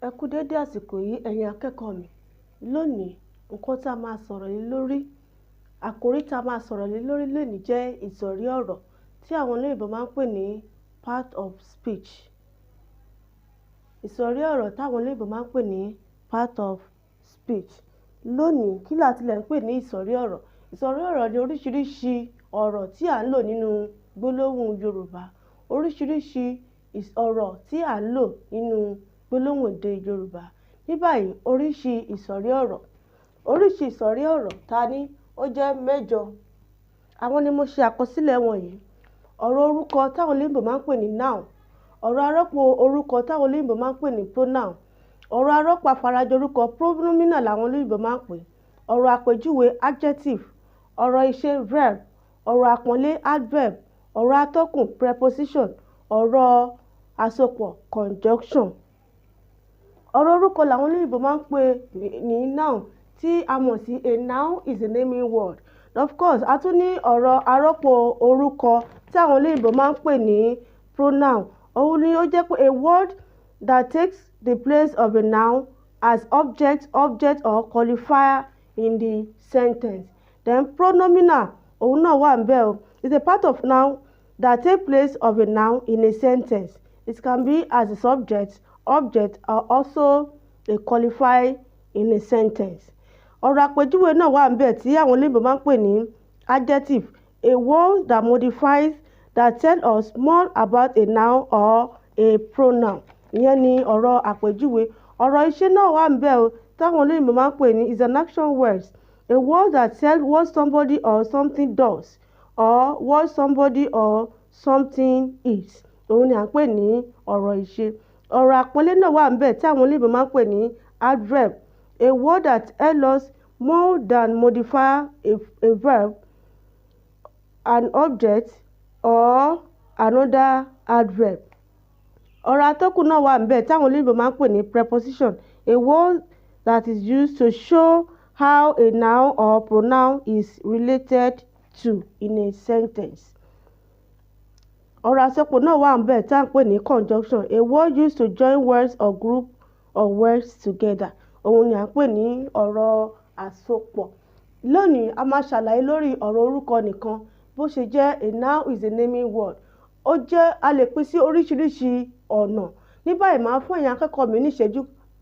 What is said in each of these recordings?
Ẹ kú dédé àsìkò yìí ẹ̀yin akẹ́kọ̀ọ́ mi. Lónìí, nǹkan tá a máa sọ̀rọ̀ lé lórí, àkòrí tá a máa sọ̀rọ̀ lé lórí lónìí jẹ́ ìsọ̀rí ọ̀rọ̀ tí àwọn olóyìnbó máa ń pè ní part of speech. Ìsọ̀rí ọ̀rọ̀ táwọn olóyìnbó máa ń pè ní part of speech. Lónìí, kí la tilẹ̀ ń pè ní ìsọ̀rí ọ̀rọ̀? Ìsọ̀rí ọ̀rọ̀ ni oríṣiríṣi ọ̀rọ̀ tí à ń lò nínú gbólóhùn Yorùbá. Oríṣiríṣi ọ̀rọ̀ tí à ń lò nínú gbólóhùn èdè Yorùbá. Ní báyìí, oríṣi ìsọ̀rí ọ̀rọ̀ ta ní ó jẹ́ mẹ́jọ. Àwọn ni mo ṣe àkọsílẹ̀ wọ̀nyí. Ọ̀rọ̀ orúkọ táwọn olóyìnbó máa ń pè ní noun. Ọ̀rọ̀ arọ́pò orúkọ táwọn olóyìnbó máa ń pè ní pronoun. Ọ̀rọ̀ arọ́pò afarajọ orúkọ pronominal làwọn olóyìnbó máa ń pè. Ọ̀rọ̀ àpèjúwe adjective. Ọ̀rọ̀ ìṣe verb. Ọ̀rọ̀ àpọ́nlé adverb. Ọ̀rọ̀ atọ́kùn preposition. Ọ̀rọ̀ àsopọ̀ conjunction. Ọ̀rọ̀ orúkọ làwọn olóyìnbó máa ń pè ní noun, tí a mọ̀ sí a noun is a naming word. Of course, a tún ní ọ̀rọ̀ arọ́pò orúkọ tí àwọn olóyìnbó máa ń pè ní pronoun. Òun ni ó jẹ́ pé a word that takes the place of a noun as object or qualifier in the sentence. Then pronominal, òun náà wà ńbẹ̀ o. It's a part of noun that takes place of a noun in a sentence. It can be as a subject, object, or also a qualifier in a sentence. Ọ̀rọ̀ àpèjúwe náà wà ńbẹ̀ tí àwọn olóyìnbó máa ń pè ní adjective, a word that modifies, that tells us more about a noun or a pronoun. Ìyẹn ni ọ̀rọ̀ àpèjúwe. Ọ̀rọ̀ ìṣe náà wà ńbẹ̀ o táwọn olóyìnbó máa ń pè ní is an action word, a word that tells what somebody or something does or what somebody or something is. Òun ni à ń pè ní ọ̀rọ̀ ìṣe. Ọ̀rọ̀ àpọ́nlé náà wà ńbẹ̀ tí àwọn olóyìnbó máa ń pè ní adverb, a word that tells us more than modify a verb, an object, or another adverb. Ọ̀rọ̀ atọ́kùn náà wà ńbẹ̀ táwọn olóyìnbó máa ń pè ní preposition, a word that is used to show how a noun or pronoun is related to in a sentence. Ọ̀rọ̀ àsopọ̀ náà wà ńbẹ̀ tá à ń pè ní conjunction, a word used to join words or group of words together. Òun ni à ń pè ní ọ̀rọ̀ àsopọ̀. Lónìí, a máa ṣàlàyé lórí ọ̀rọ̀ orúkọ nìkan bó ṣe jẹ́ a noun is a naming word. A lè pín sí oríṣiríṣi ọ̀nà. Ní báyìí, máa fún ẹ̀yin akẹ́kọ̀ọ́ mi ní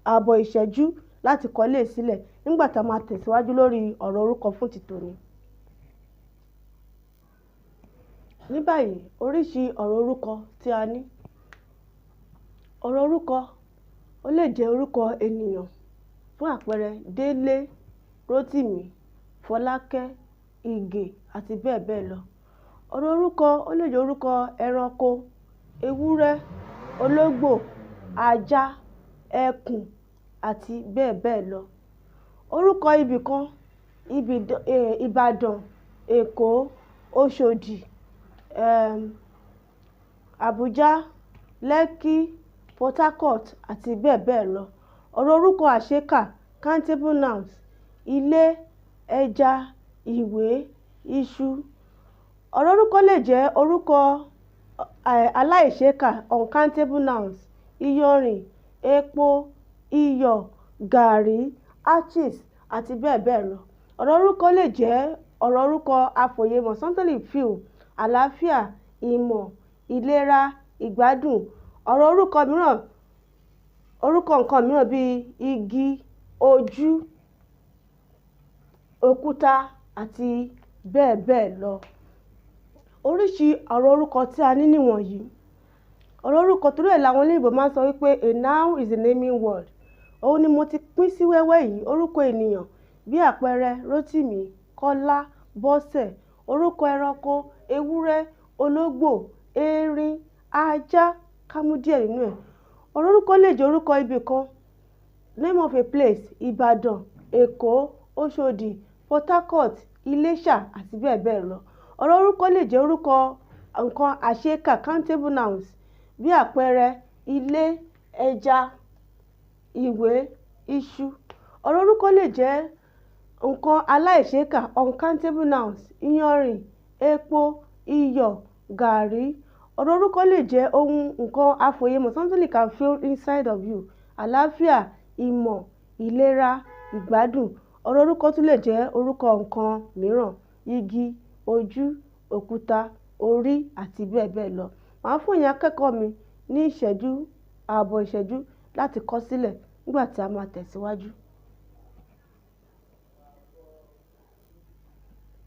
ààbọ̀ ìṣẹ́jú láti kọ eléyìí sílẹ̀ nígbà tá a máa tẹ̀síwájú lórí ọ̀rọ̀ orúkọ fún títòní. Ní báyìí, oríṣi ọ̀rọ̀ orúkọ tí a ní. Ọ̀rọ̀ orúkọ ó lè jẹ́ orúkọ ènìyàn, fún àpẹẹrẹ Délé, Rótìmí, Fọlákẹ́, Ìgè àti bẹ́ẹ̀ bẹ́ẹ̀ lọ. Ọ̀rọ̀ orúkọ ó lè jẹ́ orúkọ ẹranko, ewúrẹ́, ológbò, ajá, ẹkùn àti bẹ́ẹ̀ bẹ́ẹ̀ lọ. Orúkọ ibìkan, Ìbàdàn, Èkó, Òṣòdì, Àbújá, Lẹ́kí, Port Harcourt àti bẹ́ẹ̀ bẹ́ẹ̀ lọ. Ọ̀rọ̀ orúkọ àṣekà, countable nouns, ilé, ẹja, ìwé, iṣu. Ọ̀rọ̀ orúkọ lè jẹ́ orúkọ aláìṣeékà, uncountable nouns, iyanrìn, epo, iyọ̀, gàrí, arches àti bẹ́ẹ̀ bẹ́ẹ̀ lọ. Ọ̀rọ̀ orúkọ lè jẹ́ ọ̀rọ̀ orúkọ àfòyemọ̀, something you feel, àlàáfíà, ìmọ̀, ìlera, ìgbádùn. Ọ̀rọ̀ orúkọ nǹkan mìíràn bíi igi, ojú, òkúta àti bẹ́ẹ̀ bẹ́ẹ̀ lọ. Oríṣi ọ̀rọ̀ orúkọ tí a ní nìwọ̀nyí. Ọ̀rọ̀ orúkọ torí ẹ̀ làwọn olóyìnbó máa ń sọ wípé a noun is a naming word. Òun ni mo ti pín sí wẹ́wẹ́ yìí. Orúkọ ènìyàn bí àpẹẹrẹ Rótìmí, Kọ́lá, Bọ́sẹ̀. Orúkọ ẹranko, ewúrẹ́, ológbò, erin, ajá, ká mú díẹ̀ nínú ẹ̀. Ọ̀rọ̀ orúkọ lè jẹ́ orúkọ ibìkan, name of a place, Ìbàdàn, Èkó, Òṣòdì, Port Harcourt, Iléṣà àti bẹ́ẹ̀ bẹ́ẹ̀ lọ. Ọ̀rọ̀ orúkọ lè jẹ́ orúkọ nǹkan àṣekà, countable nouns, bí àpẹẹrẹ ilé, ẹja, ìwé, iṣu. Ọ̀rọ̀ orúkọ lè jẹ́ nǹkan aláìṣeékà, uncountable nouns, iyanrìn, epo, iyọ̀, gàrí. Ọ̀rọ̀ orúkọ lè jẹ́ nǹkan àfòyemọ̀, something you can feel inside of you, àlàáfíà, ìmọ̀, ìlera, ìgbádùn. Ọ̀rọ̀ orúkọ tún lè jẹ́ orúkọ nǹkan mìíràn, igi, ojú, òkúta, orí àti bẹ́ẹ̀ bẹ́ẹ̀ lọ. Màá fún ẹ̀yin akẹ́kọ̀ọ́ mi ní ààbọ̀ ìṣẹ́jú láti kọ sílẹ̀ nígbà tí a máa tẹ̀síwájú.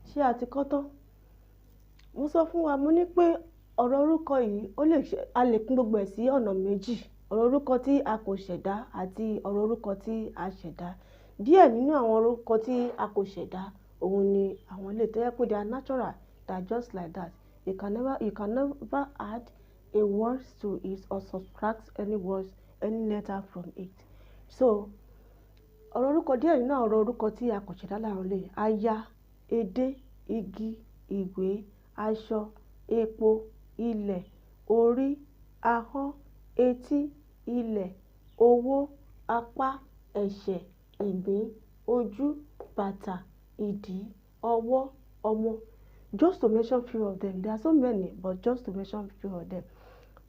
Ṣé a ti kọ́ tán? Mo sọ fún wa, mo ní pé ọ̀rọ̀ orúkọ yìí a lè pín gbogbo ẹ̀ sí ọ̀nà méjì: ọ̀rọ̀ orúkọ tí a kò ṣẹ̀dá àti ọ̀rọ̀ orúkọ tí a ṣẹ̀dá. Díẹ̀ nínú àwọn orúkọ tí a kò ṣẹ̀dá òun ni àwọn eléyìí tó jẹ́ pé they are natural, they are just like that. You can never add a word to it or subtract any letter from it. So ọ̀rọ̀ orúkọ díẹ̀ nínú àwọn ọ̀rọ̀ orúkọ tí a kò ṣẹ̀dá làwọn eléyìí: aya, edé, igi, ìwé, aṣọ, epo, ilẹ̀, orí, ahọ́n, etí, ilẹ̀, owó, apá, ẹsẹ̀, ìgbín, ojú, bàtà, ìdí, ọwọ́, ọmọ. Just to mention few of them. There are so many, but just to mention few of them.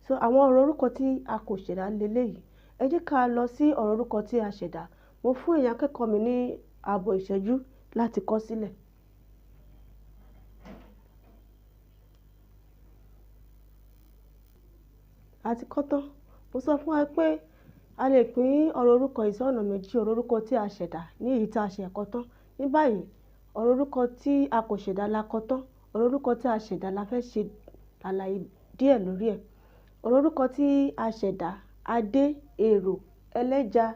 So àwọn ọ̀rọ̀ orúkọ tí a kò ṣẹ̀dá leléyìí. Ẹ jẹ́ ká lọ sí ọ̀rọ̀ orúkọ tí a ṣẹ̀dá. Mo fún ẹ̀yin akẹ́kọ̀ọ́ mi ní ààbọ̀ ìṣẹ́jú láti kọ sílẹ̀. A ti kọ́ tán. Mo sọ fún wa pé a lè pín ọ̀rọ̀ orúkọ yìí sí ọ̀nà méjì: ọ̀rọ̀ orúkọ tí a ṣẹ̀dá ní èyí tí a ṣe ẹ̀kọ́ tán. Ní báyìí, ọ̀rọ̀ orúkọ tí a kò ṣẹ̀dá la kọ́ tán. Ọ̀rọ̀ orúkọ tí a ṣẹ̀dá la fẹ́ ṣe àlàyé díẹ̀ lórí ẹ̀. Ọ̀rọ̀ orúkọ tí a ṣẹ̀dá: adé, èrò, ẹlẹ́ja,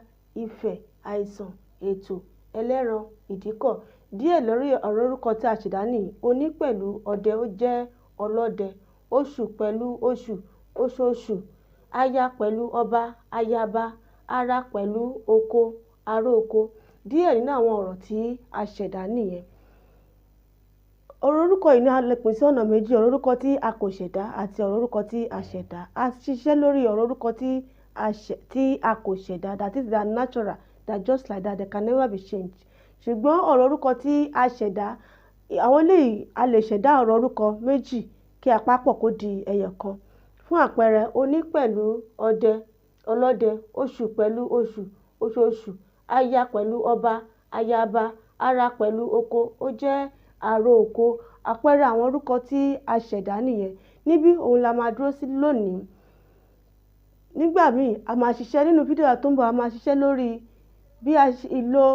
ifẹ̀, àìsàn, ètò, ẹlẹ́ran, ìdíkọ̀. Díẹ̀ lórí ọ̀rọ̀ orúkọ tí a ṣẹ̀dá nìyí: oní pẹ̀lú ọdẹ, ó jẹ́ ọlọ́dẹ. Oṣù pẹ̀lú oṣù, oṣooṣù. Aya pẹ̀lú ọba, ayaba. Ara pẹ̀lú oko, aróko. Díẹ̀ nínú àwọn ọ̀rọ̀ tí a ṣẹ̀dá nìyẹn. Ọ̀rọ̀ orúkọ yìí ni a lè pín sí ọ̀nà méjì: ọ̀rọ̀ orúkọ tí a kò ṣẹ̀dá àti ọ̀rọ̀ orúkọ tí a ṣẹ̀dá. A ṣiṣẹ́ lórí ọ̀rọ̀ orúkọ tí a kò ṣẹ̀dá, that is, they are natural, they are just like that, they can never be changed. Ṣùgbọ́n ọ̀rọ̀ orúkọ tí a ṣẹ̀dá, àwọn eléyìí a lè ṣẹ̀dá ọ̀rọ̀ orúkọ méjì kí a papọ̀ kó di ẹyọ kan. Fún àpẹẹrẹ, oní pẹ̀lú ọdẹ, ọlọ́dẹ. Oṣù pẹ̀lú oṣù, oṣooṣù. Aya pẹ̀lú ọba, ayaba. Ara pẹ̀lú oko, ó jẹ́ aróko. Àpẹẹrẹ àwọn orúkọ tí a ṣẹ̀dá nìyẹn. Níbí òun la máa dúró sí lónìí. Nígbà míì a máa ṣiṣẹ́ nínú fídíò tó ń bọ̀, a máa ṣiṣẹ́ lórí bí ìlò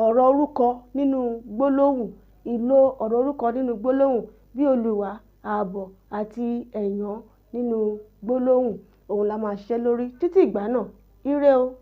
ọ̀rọ̀ orúkọ nínú gbólóhùn, ìlò ọ̀rọ̀ orúkọ nínú gbólóhùn bí olùwà, ààbọ̀ àti ẹ̀yán nínú gbólóhùn. Òun la máa ṣiṣẹ́ lórí. Títí ìgbà náà, ire o.